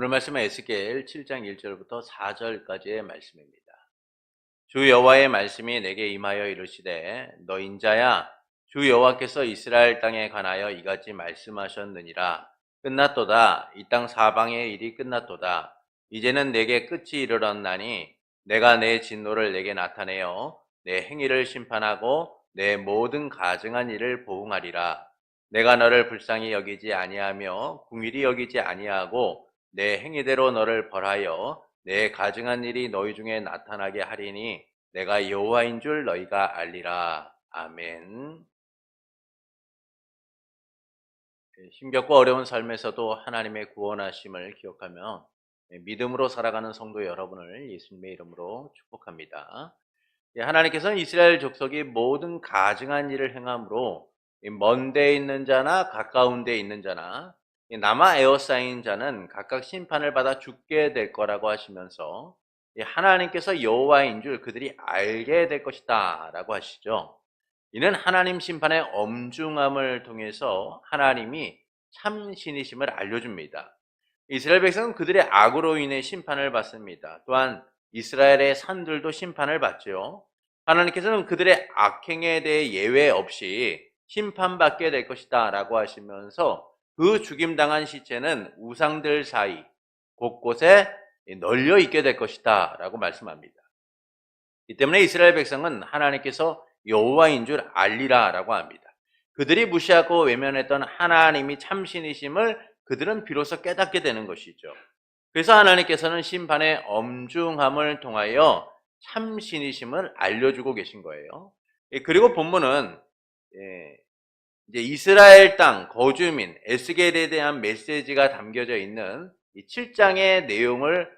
오늘 말씀은 에스겔 7장 1절부터 4절까지의 말씀입니다. 주 여호와의 말씀이 내게 임하여 이르시되 너 인자야 주 여호와께서 이스라엘 땅에 관하여 이같이 말씀하셨느니라. 끝났도다. 이 땅 사방의 일이 끝났도다. 이제는 내게 끝이 이르렀나니 내가 내 진노를 내게 나타내어 내 행위를 심판하고 내 모든 가증한 일을 보응하리라. 내가 너를 불쌍히 여기지 아니하며 궁일이 여기지 아니하고 내 행위대로 너를 벌하여 내 가증한 일이 너희 중에 나타나게 하리니 내가 여호와인 줄 너희가 알리라. 아멘. 힘겹고 어려운 삶에서도 하나님의 구원하심을 기억하며 믿음으로 살아가는 성도 여러분을 예수님의 이름으로 축복합니다. 하나님께서는 이스라엘 족속이 모든 가증한 일을 행함으로 먼 데 있는 자나 가까운 데 있는 자나 남아 에워싸인 자는 각각 심판을 받아 죽게 될 거라고 하시면서 하나님께서 여호와인 줄 그들이 알게 될 것이다 라고 하시죠. 이는 하나님 심판의 엄중함을 통해서 하나님이 참 신이심을 알려줍니다. 이스라엘 백성은 그들의 악으로 인해 심판을 받습니다. 또한 이스라엘의 산들도 심판을 받죠. 하나님께서는 그들의 악행에 대해 예외 없이 심판받게 될 것이다 라고 하시면서 그 죽임당한 시체는 우상들 사이 곳곳에 널려 있게 될 것이다 라고 말씀합니다. 이 때문에 이스라엘 백성은 하나님께서 여호와인 줄 알리라 라고 합니다. 그들이 무시하고 외면했던 하나님이 참신이심을 그들은 비로소 깨닫게 되는 것이죠. 그래서 하나님께서는 심판의 엄중함을 통하여 참신이심을 알려주고 계신 거예요. 그리고 본문은 이제 이스라엘 땅 거주민 에스겔에 대한 메시지가 담겨져 있는 이 7장의 내용을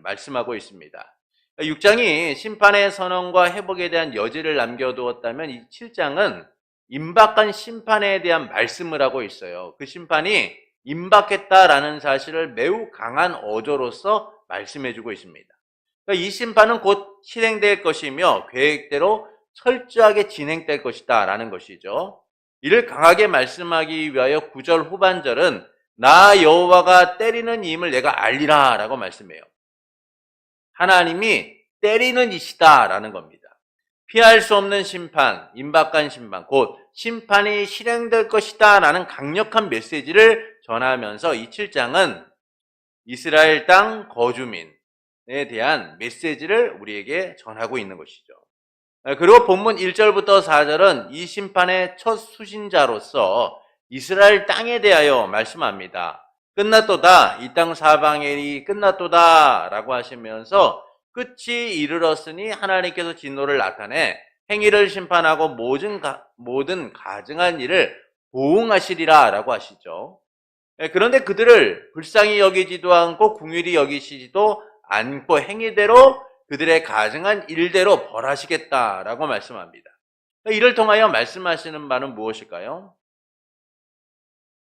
말씀하고 있습니다. 6장이 심판의 선언과 회복에 대한 여지를 남겨두었다면 이 7장은 임박한 심판에 대한 말씀을 하고 있어요. 그 심판이 임박했다라는 사실을 매우 강한 어조로서 말씀해주고 있습니다. 그러니까 이 심판은 곧 실행될 것이며 계획대로 철저하게 진행될 것이다 라는 것이죠. 이를 강하게 말씀하기 위하여 9절 후반절은 나 여호와가 때리는 이임을 내가 알리라 라고 말씀해요. 하나님이 때리는 이시다 라는 겁니다. 피할 수 없는 심판, 임박한 심판, 곧 심판이 실행될 것이다 라는 강력한 메시지를 전하면서 이 7장은 이스라엘 땅 거주민에 대한 메시지를 우리에게 전하고 있는 것이죠. 그리고 본문 1절부터 4절은 이 심판의 첫 수신자로서 이스라엘 땅에 대하여 말씀합니다. 끝났도다. 이 땅 사방의 일이 끝났도다 라고 하시면서 끝이 이르렀으니 하나님께서 진노를 나타내 행위를 심판하고 모든 가증한 일을 보응하시리라 라고 하시죠. 그런데 그들을 불쌍히 여기지도 않고 궁휼히 여기시지도 않고 행위대로 그들의 가증한 일대로 벌하시겠다라고 말씀합니다. 이를 통하여 말씀하시는 바는 무엇일까요?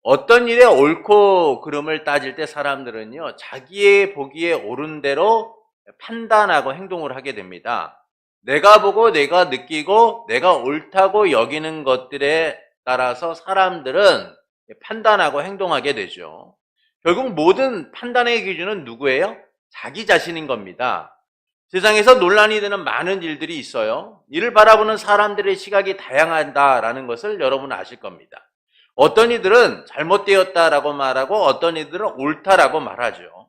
어떤 일의 옳고 그름을 따질 때 사람들은요, 자기의 보기에 옳은 대로 판단하고 행동을 하게 됩니다. 내가 보고 내가 느끼고 내가 옳다고 여기는 것들에 따라서 사람들은 판단하고 행동하게 되죠. 결국 모든 판단의 기준은 누구예요? 자기 자신인 겁니다. 세상에서 논란이 되는 많은 일들이 있어요. 이를 바라보는 사람들의 시각이 다양하다라는 것을 여러분은 아실 겁니다. 어떤 이들은 잘못되었다라고 말하고 어떤 이들은 옳다라고 말하죠.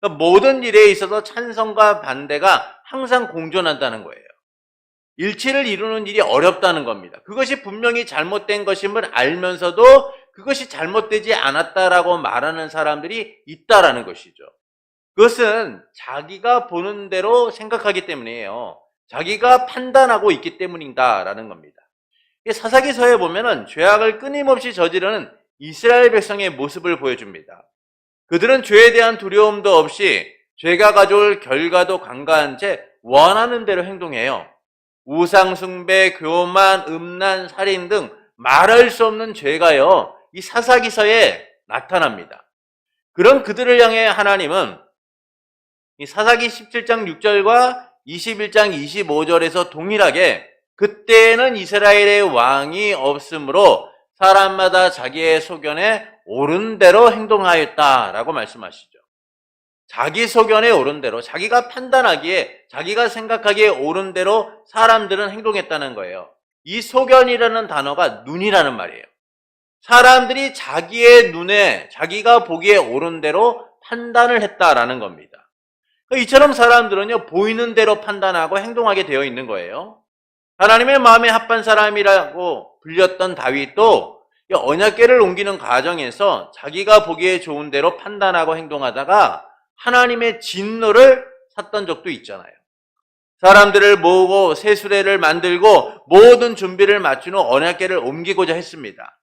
그러니까 모든 일에 있어서 찬성과 반대가 항상 공존한다는 거예요. 일치를 이루는 일이 어렵다는 겁니다. 그것이 분명히 잘못된 것임을 알면서도 그것이 잘못되지 않았다라고 말하는 사람들이 있다라는 것이죠. 그것은 자기가 보는 대로 생각하기 때문이에요. 자기가 판단하고 있기 때문이다라는 겁니다. 사사기서에 보면은 죄악을 끊임없이 저지르는 이스라엘 백성의 모습을 보여줍니다. 그들은 죄에 대한 두려움도 없이 죄가 가져올 결과도 간과한 채 원하는 대로 행동해요. 우상 숭배, 교만, 음란, 살인 등 말할 수 없는 죄가요, 이 사사기서에 나타납니다. 그런 그들을 향해 하나님은 이 사사기 17장 6절과 21장 25절에서 동일하게 그때는 이스라엘의 왕이 없으므로 사람마다 자기의 소견에 옳은 대로 행동하였다라고 말씀하시죠. 자기 소견에 옳은 대로, 자기가 판단하기에, 자기가 생각하기에 옳은 대로 사람들은 행동했다는 거예요. 이 소견이라는 단어가 눈이라는 말이에요. 사람들이 자기의 눈에, 자기가 보기에 옳은 대로 판단을 했다라는 겁니다. 이처럼 사람들은요, 보이는 대로 판단하고 행동하게 되어 있는 거예요. 하나님의 마음에 합한 사람이라고 불렸던 다윗도 언약궤를 옮기는 과정에서 자기가 보기에 좋은 대로 판단하고 행동하다가 하나님의 진노를 샀던 적도 있잖아요. 사람들을 모으고 새 수레를 만들고 모든 준비를 마친 후 언약궤를 옮기고자 했습니다.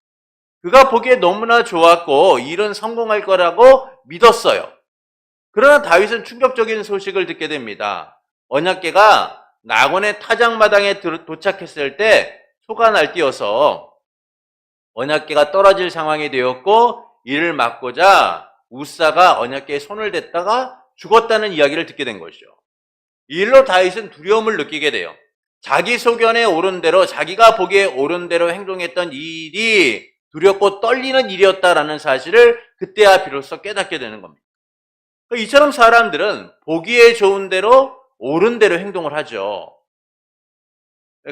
그가 보기에 너무나 좋았고 일은 성공할 거라고 믿었어요. 그러나 다윗은 충격적인 소식을 듣게 됩니다. 언약궤가 낙원의 타작마당에 도착했을 때 소가 날뛰어서 언약궤가 떨어질 상황이 되었고 이를 막고자 우사가 언약궤에 손을 댔다가 죽었다는 이야기를 듣게 된 것이죠. 이 일로 다윗은 두려움을 느끼게 돼요. 자기 소견에 옳은 대로, 자기가 보기에 옳은 대로 행동했던 이 일이 두렵고 떨리는 일이었다라는 사실을 그때야 비로소 깨닫게 되는 겁니다. 이처럼 사람들은 보기에 좋은 대로 옳은 대로 행동을 하죠.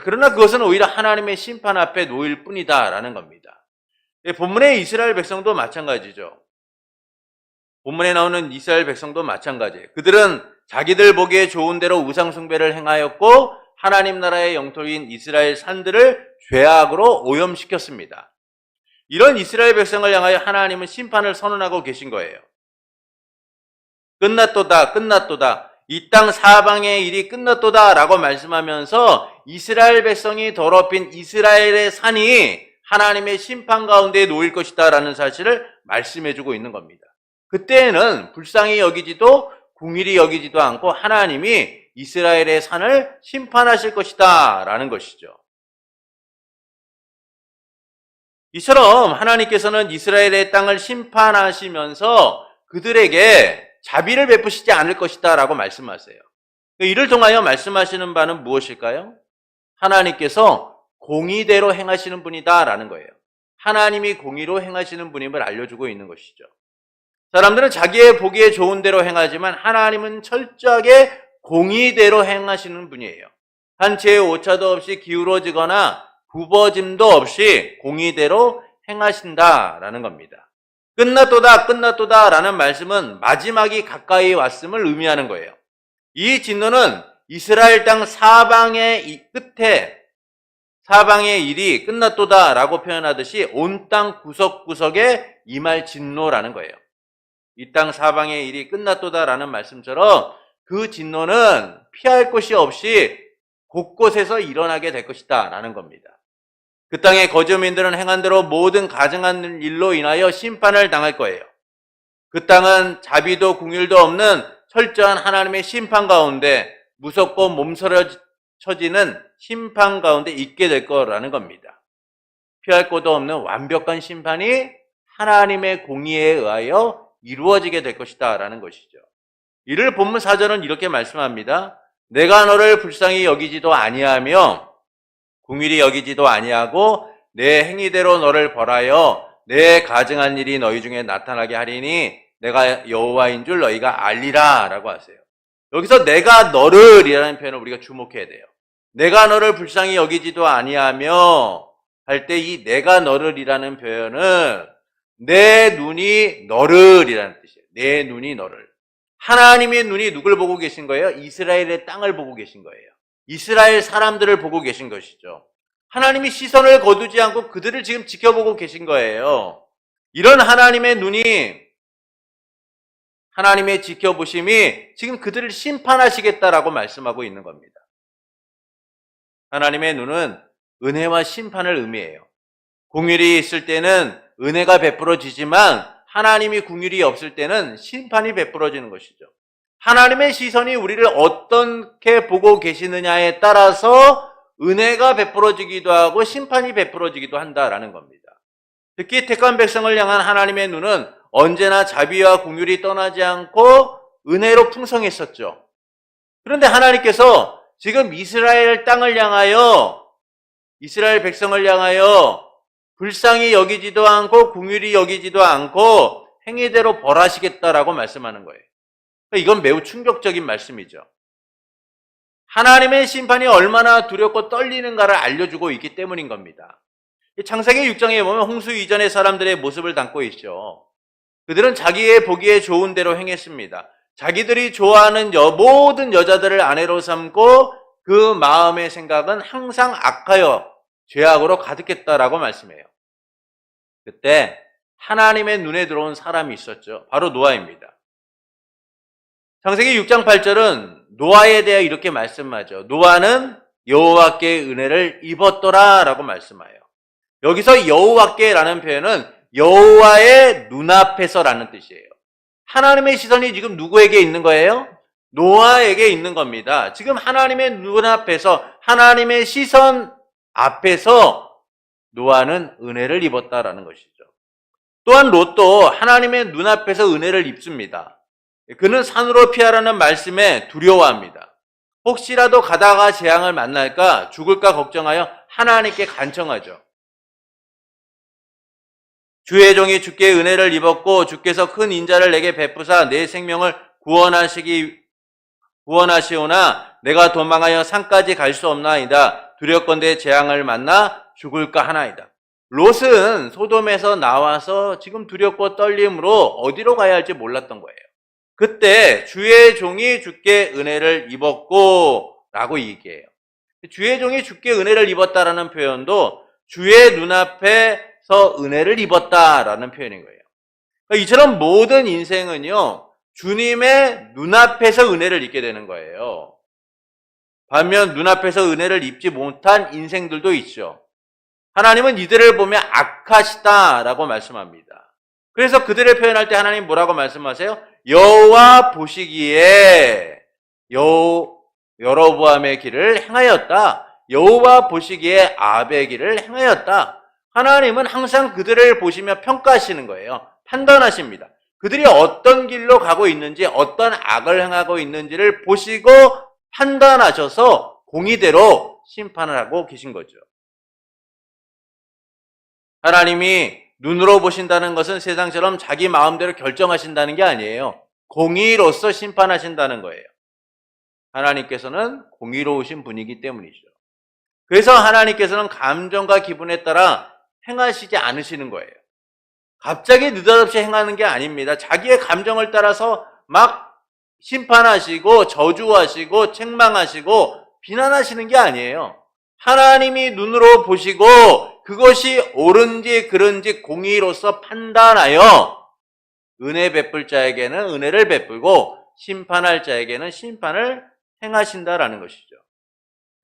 그러나 그것은 오히려 하나님의 심판 앞에 놓일 뿐이다라는 겁니다. 본문의 이스라엘 백성도 마찬가지죠. 본문에 나오는 이스라엘 백성도 마찬가지예요. 그들은 자기들 보기에 좋은 대로 우상 숭배를 행하였고 하나님 나라의 영토인 이스라엘 산들을 죄악으로 오염시켰습니다. 이런 이스라엘 백성을 향하여 하나님은 심판을 선언하고 계신 거예요. 끝났도다, 끝났도다. 이 땅 사방의 일이 끝났도다 라고 말씀하면서 이스라엘 백성이 더럽힌 이스라엘의 산이 하나님의 심판 가운데 놓일 것이다 라는 사실을 말씀해주고 있는 겁니다. 그때에는 불쌍히 여기지도 궁일이 여기지도 않고 하나님이 이스라엘의 산을 심판하실 것이다 라는 것이죠. 이처럼 하나님께서는 이스라엘의 땅을 심판하시면서 그들에게 자비를 베푸시지 않을 것이다 라고 말씀하세요. 이를 통하여 말씀하시는 바는 무엇일까요? 하나님께서 공의대로 행하시는 분이다 라는 거예요. 하나님이 공의로 행하시는 분임을 알려주고 있는 것이죠. 사람들은 자기의 보기에 좋은 대로 행하지만 하나님은 철저하게 공의대로 행하시는 분이에요. 한 채의 오차도 없이 기울어지거나 굽어짐도 없이 공의대로 행하신다라는 겁니다. 끝났도다, 끝났도다 라는 말씀은 마지막이 가까이 왔음을 의미하는 거예요. 이 진노는 이스라엘 땅 사방의 끝에 사방의 일이 끝났도다 라고 표현하듯이 온 땅 구석구석에 임할 진노라는 거예요. 이 땅 사방의 일이 끝났도다 라는 말씀처럼 그 진노는 피할 곳이 없이 곳곳에서 일어나게 될 것이다 라는 겁니다. 그 땅의 거주민들은 행한 대로 모든 가증한 일로 인하여 심판을 당할 거예요. 그 땅은 자비도 긍휼도 없는 철저한 하나님의 심판 가운데 무섭고 몸서려쳐지는 심판 가운데 있게 될 거라는 겁니다. 피할 곳도 없는 완벽한 심판이 하나님의 공의에 의하여 이루어지게 될 것이다 라는 것이죠. 이를 본문 4절은 이렇게 말씀합니다. 내가 너를 불쌍히 여기지도 아니하며 긍휼히 여기지도 아니하고 내 행위대로 너를 벌하여 내 가증한 일이 너희 중에 나타나게 하리니 내가 여호와인 줄 너희가 알리라 라고 하세요. 여기서 내가 너를 이라는 표현을 우리가 주목해야 돼요. 내가 너를 불쌍히 여기지도 아니하며 할 때 이 내가 너를 이라는 표현은 내 눈이 너를 이라는 뜻이에요. 내 눈이 너를. 하나님의 눈이 누굴 보고 계신 거예요? 이스라엘의 땅을 보고 계신 거예요. 이스라엘 사람들을 보고 계신 것이죠. 하나님이 시선을 거두지 않고 그들을 지금 지켜보고 계신 거예요. 이런 하나님의 눈이, 하나님의 지켜보심이 지금 그들을 심판하시겠다라고 말씀하고 있는 겁니다. 하나님의 눈은 은혜와 심판을 의미해요. 긍휼이 있을 때는 은혜가 베풀어지지만 하나님이 긍휼이 없을 때는 심판이 베풀어지는 것이죠. 하나님의 시선이 우리를 어떻게 보고 계시느냐에 따라서 은혜가 베풀어지기도 하고 심판이 베풀어지기도 한다라는 겁니다. 특히 택한 백성을 향한 하나님의 눈은 언제나 자비와 긍휼이 떠나지 않고 은혜로 풍성했었죠. 그런데 하나님께서 지금 이스라엘 땅을 향하여, 이스라엘 백성을 향하여 불쌍히 여기지도 않고 긍휼히 여기지도 않고 행위대로 벌하시겠다라고 말씀하는 거예요. 이건 매우 충격적인 말씀이죠. 하나님의 심판이 얼마나 두렵고 떨리는가를 알려주고 있기 때문인 겁니다. 창세기 6장에 보면 홍수 이전의 사람들의 모습을 담고 있죠. 그들은 자기의 보기에 좋은 대로 행했습니다. 자기들이 좋아하는 모든 여자들을 아내로 삼고 그 마음의 생각은 항상 악하여 죄악으로 가득했다라고 말씀해요. 그때 하나님의 눈에 들어온 사람이 있었죠. 바로 노아입니다. 창세기 6장 8절은 노아에 대해 이렇게 말씀하죠. 노아는 여호와께 은혜를 입었더라라고 말씀해요. 여기서 여호와께라는 표현은 여호와의 눈앞에서라는 뜻이에요. 하나님의 시선이 지금 누구에게 있는 거예요? 노아에게 있는 겁니다. 지금 하나님의 눈앞에서, 하나님의 시선 앞에서 노아는 은혜를 입었다라는 것이죠. 또한 롯도 하나님의 눈앞에서 은혜를 입습니다. 그는 산으로 피하라는 말씀에 두려워합니다. 혹시라도 가다가 재앙을 만날까, 죽을까 걱정하여 하나님께 간청하죠. 주의 종이 주께 은혜를 입었고 주께서 큰 인자를 내게 베푸사 내 생명을 구원하시오나 내가 도망하여 산까지 갈 수 없나이다. 두렵건대 재앙을 만나 죽을까 하나이다. 롯은 소돔에서 나와서 지금 두렵고 떨림으로 어디로 가야 할지 몰랐던 거예요. 그때 주의 종이 주께 은혜를 입었고 라고 얘기해요. 주의 종이 주께 은혜를 입었다라는 표현도 주의 눈앞에서 은혜를 입었다라는 표현인 거예요. 그러니까 이처럼 모든 인생은요, 주님의 눈앞에서 은혜를 입게 되는 거예요. 반면 눈앞에서 은혜를 입지 못한 인생들도 있죠. 하나님은 이들을 보며 악하시다라고 말씀합니다. 그래서 그들을 표현할 때 하나님 뭐라고 말씀하세요? 여호와 보시기에 여로보암의 길을 행하였다. 여호와 보시기에 아합의 길을 행하였다. 하나님은 항상 그들을 보시며 평가하시는 거예요. 판단하십니다. 그들이 어떤 길로 가고 있는지, 어떤 악을 행하고 있는지를 보시고 판단하셔서 공의대로 심판을 하고 계신 거죠. 하나님이 눈으로 보신다는 것은 세상처럼 자기 마음대로 결정하신다는 게 아니에요. 공의로서 심판하신다는 거예요. 하나님께서는 공의로우신 분이기 때문이죠. 그래서 하나님께서는 감정과 기분에 따라 행하시지 않으시는 거예요. 갑자기 느닷없이 행하는 게 아닙니다. 자기의 감정을 따라서 막 심판하시고 저주하시고 책망하시고 비난하시는 게 아니에요. 하나님이 눈으로 보시고 그것이 옳은지 그른지 공의로서 판단하여 은혜 베풀 자에게는 은혜를 베풀고 심판할 자에게는 심판을 행하신다라는 것이죠.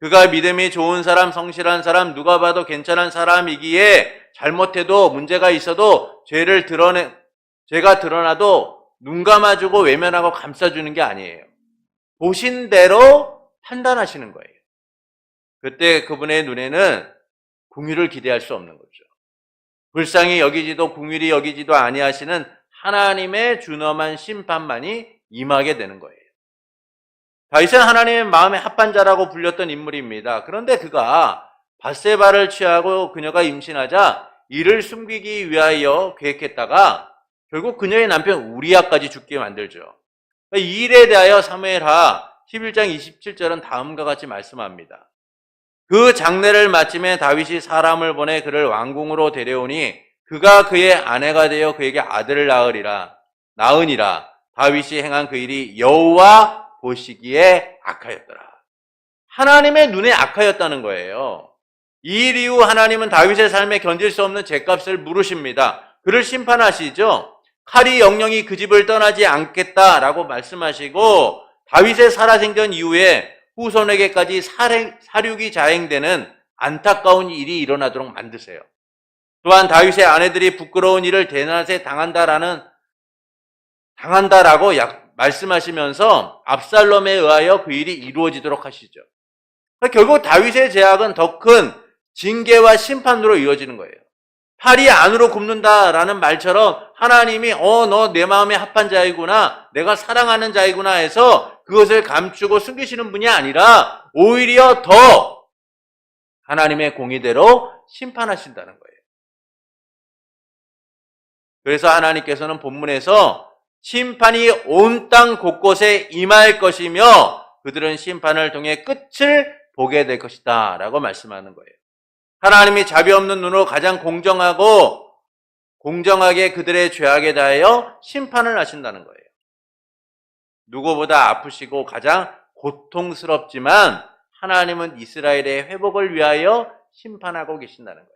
그가 믿음이 좋은 사람, 성실한 사람, 누가 봐도 괜찮은 사람이기에 잘못해도 문제가 있어도 죄가 드러나도 눈 감아주고 외면하고 감싸주는 게 아니에요. 보신 대로 판단하시는 거예요. 그때 그분의 눈에는 공의를 기대할 수 없는 거죠. 불쌍히 여기지도 긍휼히 여기지도 아니하시는 하나님의 준엄한 심판만이 임하게 되는 거예요. 다윗은 하나님의 마음에 합한 자라고 불렸던 인물입니다. 그런데 그가 밧세바를 취하고 그녀가 임신하자 이를 숨기기 위하여 계획했다가 결국 그녀의 남편 우리아까지 죽게 만들죠. 이 일에 대하여 사무엘하 11장 27절은 다음과 같이 말씀합니다. 그 장례를 마침에 다윗이 사람을 보내 그를 왕궁으로 데려오니 그가 그의 아내가 되어 그에게 아들을 낳으니라. 다윗이 행한 그 일이 여호와 보시기에 악하였더라. 하나님의 눈에 악하였다는 거예요. 이 일 이후 하나님은 다윗의 삶에 견딜 수 없는 죗값을 물으십니다. 그를 심판하시죠. 칼이 영영이 그 집을 떠나지 않겠다라고 말씀하시고 다윗의 살아생전 이후에 후손에게까지 사륙이 자행되는 안타까운 일이 일어나도록 만드세요. 또한 다윗의 아내들이 부끄러운 일을 대낮에 당한다라고 말씀하시면서 압살롬에 의하여 그 일이 이루어지도록 하시죠. 결국 다윗의 죄악은 더 큰 징계와 심판으로 이어지는 거예요. 팔이 안으로 굽는다라는 말처럼 하나님이 너 내 마음에 합한 자이구나, 내가 사랑하는 자이구나 해서 그것을 감추고 숨기시는 분이 아니라 오히려 더 하나님의 공의대로 심판하신다는 거예요. 그래서 하나님께서는 본문에서 심판이 온 땅 곳곳에 임할 것이며 그들은 심판을 통해 끝을 보게 될 것이다 라고 말씀하는 거예요. 하나님이 자비 없는 눈으로 가장 공정하게 그들의 죄악에 대하여 심판을 하신다는 거예요. 누구보다 아프시고 가장 고통스럽지만 하나님은 이스라엘의 회복을 위하여 심판하고 계신다는 거예요.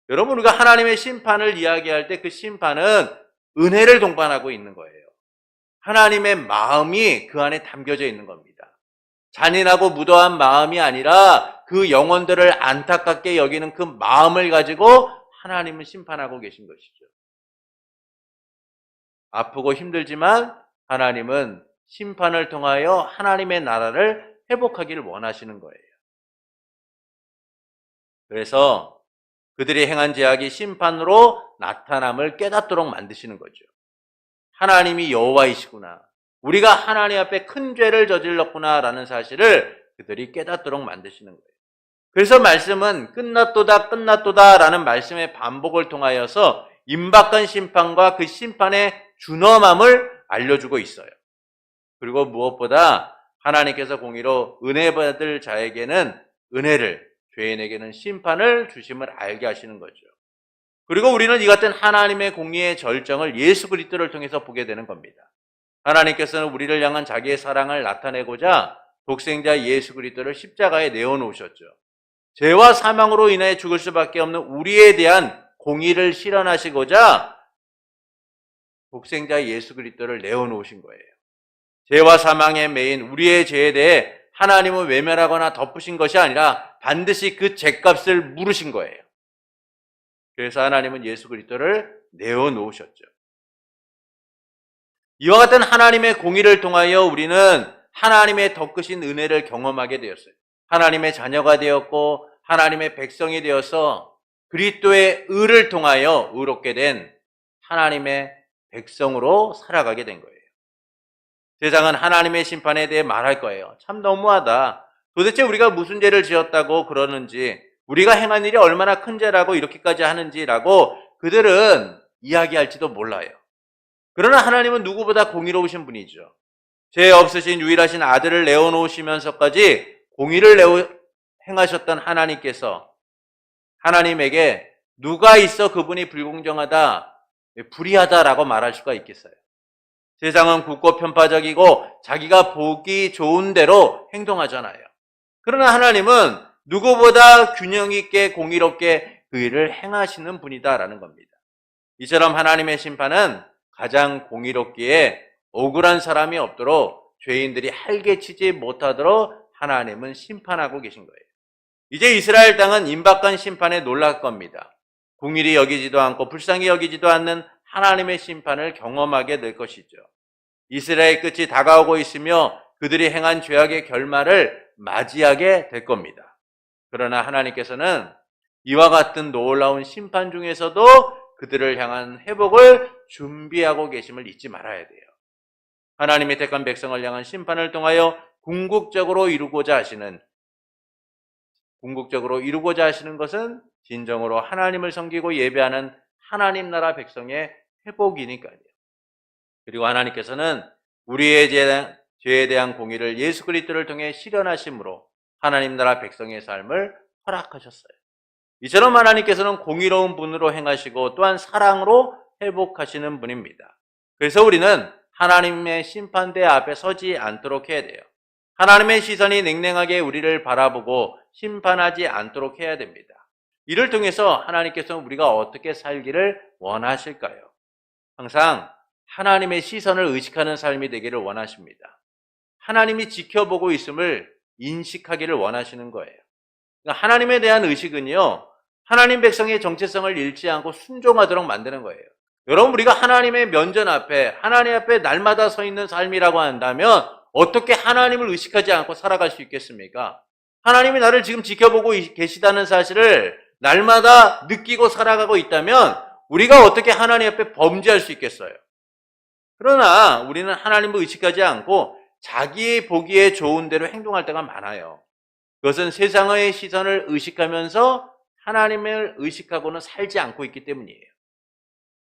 여러분, 우리가 하나님의 심판을 이야기할 때 그 심판은 은혜를 동반하고 있는 거예요. 하나님의 마음이 그 안에 담겨져 있는 겁니다. 잔인하고 무도한 마음이 아니라 그 영혼들을 안타깝게 여기는 그 마음을 가지고 하나님은 심판하고 계신 것이죠. 아프고 힘들지만 하나님은 심판을 통하여 하나님의 나라를 회복하기를 원하시는 거예요. 그래서 그들이 행한 죄악이 심판으로 나타남을 깨닫도록 만드시는 거죠. 하나님이 여호와이시구나, 우리가 하나님 앞에 큰 죄를 저질렀구나라는 사실을 그들이 깨닫도록 만드시는 거예요. 그래서 말씀은 끝났도다라는 말씀의 반복을 통하여서 임박한 심판과 그 심판의 준엄함을 알려주고 있어요. 그리고 무엇보다 하나님께서 공의로 은혜 받을 자에게는 은혜를, 죄인에게는 심판을 주심을 알게 하시는 거죠. 그리고 우리는 이 같은 하나님의 공의의 절정을 예수 그리스도를 통해서 보게 되는 겁니다. 하나님께서는 우리를 향한 자기의 사랑을 나타내고자 독생자 예수 그리스도를 십자가에 내어놓으셨죠. 죄와 사망으로 인해 죽을 수밖에 없는 우리에 대한 공의를 실현하시고자 독생자 예수 그리스도를 내어놓으신 거예요. 죄와 사망에 매인 우리의 죄에 대해 하나님은 외면하거나 덮으신 것이 아니라 반드시 그 죄값을 물으신 거예요. 그래서 하나님은 예수 그리스도를 내어놓으셨죠. 이와 같은 하나님의 공의를 통하여 우리는 하나님의 더 크신 은혜를 경험하게 되었어요. 하나님의 자녀가 되었고 하나님의 백성이 되어서 그리스도의 의를 통하여 의롭게 된 하나님의 백성으로 살아가게 된 거예요. 세상은 하나님의 심판에 대해 말할 거예요. 참 너무하다. 도대체 우리가 무슨 죄를 지었다고 그러는지, 우리가 행한 일이 얼마나 큰 죄라고 이렇게까지 하는지라고 그들은 이야기할지도 몰라요. 그러나 하나님은 누구보다 공의로우신 분이죠. 죄 없으신 유일하신 아들을 내어놓으시면서까지 공의를 행하셨던 하나님께서 하나님에게 누가 있어 그분이 불공정하다, 불의하다라고 말할 수가 있겠어요. 세상은 굳고 편파적이고 자기가 보기 좋은 대로 행동하잖아요. 그러나 하나님은 누구보다 균형 있게 공의롭게 그 일을 행하시는 분이다라는 겁니다. 이처럼 하나님의 심판은 가장 공의롭기에 억울한 사람이 없도록, 죄인들이 할개치지 못하도록 하나님은 심판하고 계신 거예요. 이제 이스라엘 땅은 임박한 심판에 놀랄 겁니다. 공의를 여기지도 않고 불쌍히 여기지도 않는 하나님의 심판을 경험하게 될 것이죠. 이스라엘 끝이 다가오고 있으며 그들이 행한 죄악의 결말을 맞이하게 될 겁니다. 그러나 하나님께서는 이와 같은 놀라운 심판 중에서도 그들을 향한 회복을 준비하고 계심을 잊지 말아야 돼요. 하나님의 택한 백성을 향한 심판을 통하여 궁극적으로 이루고자 하시는 것은 진정으로 하나님을 섬기고 예배하는 하나님 나라 백성의 회복이니까요. 그리고 하나님께서는 우리의 죄에 대한 공의를 예수 그리스도를 통해 실현하심으로 하나님 나라 백성의 삶을 허락하셨어요. 이처럼 하나님께서는 공의로운 분으로 행하시고 또한 사랑으로 회복하시는 분입니다. 그래서 우리는 하나님의 심판대 앞에 서지 않도록 해야 돼요. 하나님의 시선이 냉랭하게 우리를 바라보고 심판하지 않도록 해야 됩니다. 이를 통해서 하나님께서는 우리가 어떻게 살기를 원하실까요? 항상 하나님의 시선을 의식하는 삶이 되기를 원하십니다. 하나님이 지켜보고 있음을 인식하기를 원하시는 거예요. 그러니까 하나님에 대한 의식은요, 하나님 백성의 정체성을 잃지 않고 순종하도록 만드는 거예요. 여러분, 우리가 하나님의 면전 앞에, 하나님 앞에 날마다 서 있는 삶이라고 한다면 어떻게 하나님을 의식하지 않고 살아갈 수 있겠습니까? 하나님이 나를 지금 지켜보고 계시다는 사실을 날마다 느끼고 살아가고 있다면 우리가 어떻게 하나님 앞에 범죄할 수 있겠어요? 그러나 우리는 하나님을 의식하지 않고 자기 보기에 좋은 대로 행동할 때가 많아요. 그것은 세상의 시선을 의식하면서 하나님을 의식하고는 살지 않고 있기 때문이에요.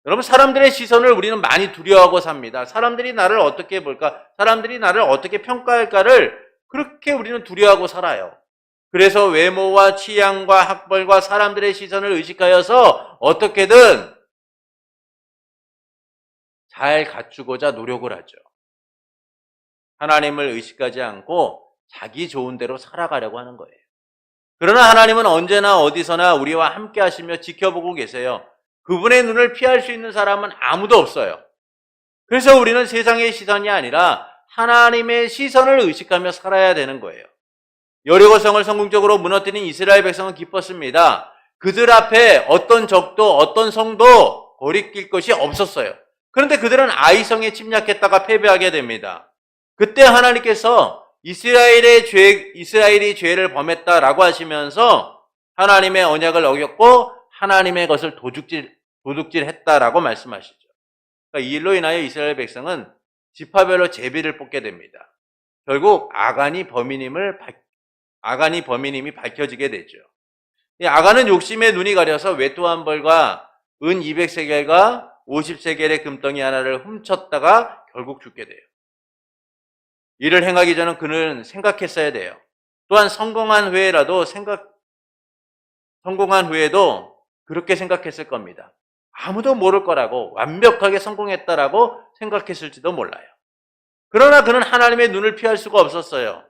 여러분, 사람들의 시선을 우리는 많이 두려워하고 삽니다. 사람들이 나를 어떻게 볼까? 사람들이 나를 어떻게 평가할까를 그렇게 우리는 두려워하고 살아요. 그래서 외모와 취향과 학벌과 사람들의 시선을 의식하여서 어떻게든 잘 갖추고자 노력을 하죠. 하나님을 의식하지 않고 자기 좋은 대로 살아가려고 하는 거예요. 그러나 하나님은 언제나 어디서나 우리와 함께 하시며 지켜보고 계세요. 그분의 눈을 피할 수 있는 사람은 아무도 없어요. 그래서 우리는 세상의 시선이 아니라 하나님의 시선을 의식하며 살아야 되는 거예요. 여리고성을 성공적으로 무너뜨린 이스라엘 백성은 기뻤습니다. 그들 앞에 어떤 적도 어떤 성도 거리낄 것이 없었어요. 그런데 그들은 아이성에 침략했다가 패배하게 됩니다. 그때 하나님께서 이스라엘이 죄를 범했다라고 하시면서 하나님의 언약을 어겼고 하나님의 것을 도둑질했다라고 말씀하시죠. 그러니까 이 일로 인하여 이스라엘 백성은 지파별로 제비를 뽑게 됩니다. 결국 아간이 범인임이 밝혀지게 되죠. 이 아간은 욕심에 눈이 가려서 외투한 벌과 은 200세겔과 50세겔의 금덩이 하나를 훔쳤다가 결국 죽게 돼요. 이를 행하기 전에 그는 생각했어야 돼요. 또한 성공한 후에도 그렇게 생각했을 겁니다. 아무도 모를 거라고, 완벽하게 성공했다라고 생각했을지도 몰라요. 그러나 그는 하나님의 눈을 피할 수가 없었어요.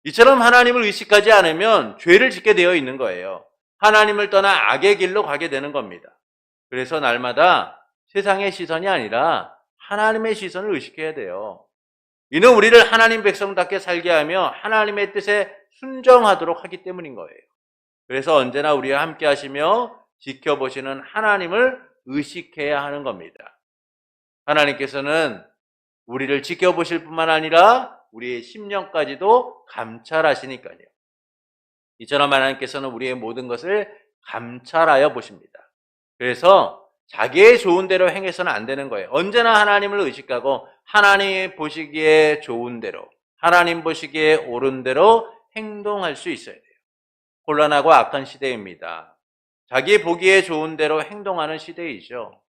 이처럼 하나님을 의식하지 않으면 죄를 짓게 되어 있는 거예요. 하나님을 떠나 악의 길로 가게 되는 겁니다. 그래서 날마다 세상의 시선이 아니라 하나님의 시선을 의식해야 돼요. 이는 우리를 하나님 백성답게 살게 하며 하나님의 뜻에 순종하도록 하기 때문인 거예요. 그래서 언제나 우리와 함께 하시며 지켜보시는 하나님을 의식해야 하는 겁니다. 하나님께서는 우리를 지켜보실 뿐만 아니라 우리의 심령까지도 감찰하시니까요. 이처럼 하나님께서는 우리의 모든 것을 감찰하여 보십니다. 그래서 자기의 좋은 대로 행해서는 안 되는 거예요. 언제나 하나님을 의식하고 하나님 보시기에 좋은 대로, 하나님 보시기에 옳은 대로 행동할 수 있어야 돼요. 혼란하고 악한 시대입니다. 자기 보기에 좋은 대로 행동하는 시대이죠.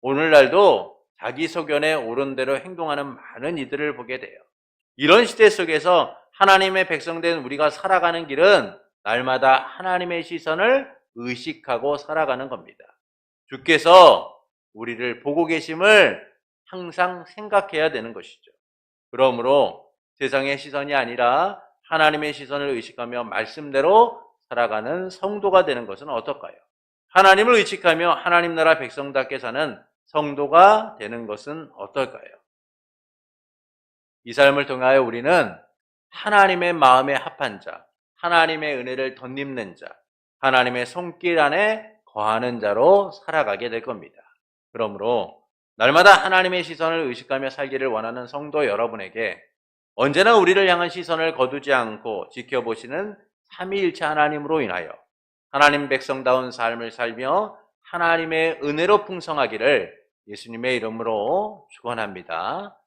오늘날도 자기 소견에 옳은 대로 행동하는 많은 이들을 보게 돼요. 이런 시대 속에서 하나님의 백성된 우리가 살아가는 길은 날마다 하나님의 시선을 의식하고 살아가는 겁니다. 주께서 우리를 보고 계심을 항상 생각해야 되는 것이죠. 그러므로 세상의 시선이 아니라 하나님의 시선을 의식하며 말씀대로 살아가는 성도가 되는 것은 어떨까요? 하나님을 의식하며 하나님 나라 백성답게 사는 성도가 되는 것은 어떨까요? 이 삶을 통하여 우리는 하나님의 마음에 합한 자, 하나님의 은혜를 덧입는 자, 하나님의 손길 안에 거하는 자로 살아가게 될 겁니다. 그러므로 날마다 하나님의 시선을 의식하며 살기를 원하는 성도 여러분에게 언제나 우리를 향한 시선을 거두지 않고 지켜보시는 삼위일체 하나님으로 인하여 하나님 백성다운 삶을 살며 하나님의 은혜로 풍성하기를 예수님의 이름으로 축원합니다.